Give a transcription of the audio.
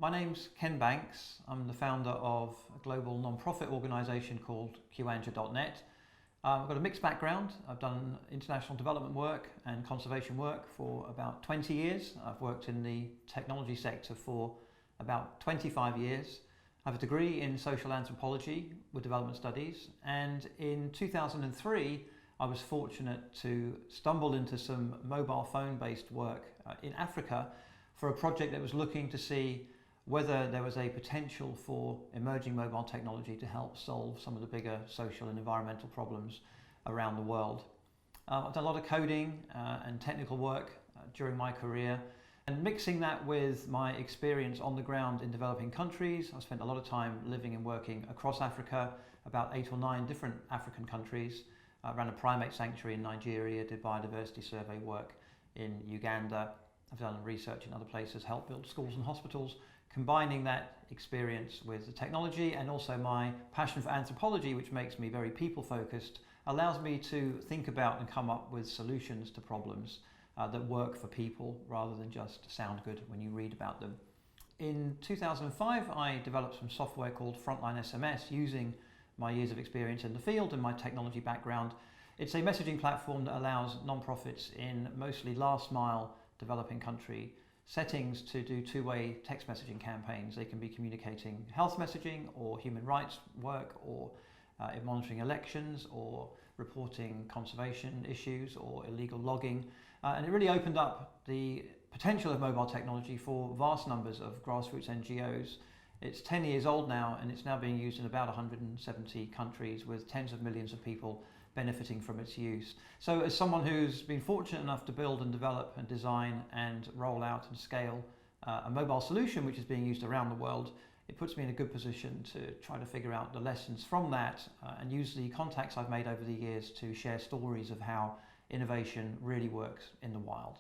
My name's Ken Banks. I'm the founder of a global non-profit organisation called Kogan.net. I've got a mixed background. I've done international development work and conservation work for about 20 years. I've worked in the technology sector for about 25 years. I have a degree in social anthropology with development studies, and in 2003 I was fortunate to stumble into some mobile phone based work in Africa for a project that was looking to see whether there was a potential for emerging mobile technology to help solve some of the bigger social and environmental problems around the world. I've done a lot of coding and technical work during my career, and mixing that with my experience on the ground in developing countries. I spent a lot of time living and working across Africa, about 8 or 9 different African countries. I ran a primate sanctuary in Nigeria, did biodiversity survey work in Uganda. I've done research in other places, helped build schools and hospitals. Combining that experience with the technology and also my passion for anthropology, which makes me very people focused, allows me to think about and come up with solutions to problems that work for people rather than just sound good when you read about them. In 2005, I developed some software called Frontline SMS using my years of experience in the field and my technology background. It's a messaging platform that allows non-profits in mostly last mile developing country settings to do two-way text messaging campaigns. They can be communicating health messaging or human rights work or monitoring elections or reporting conservation issues or illegal logging. And it really opened up the potential of mobile technology for vast numbers of grassroots NGOs. It's 10 years old now, and it's now being used in about 170 countries with tens of millions of people benefiting from its use. So as someone who's been fortunate enough to build and develop and design and roll out and scale a mobile solution which is being used around the world, it puts me in a good position to try to figure out the lessons from that and use the contacts I've made over the years to share stories of how innovation really works in the wild.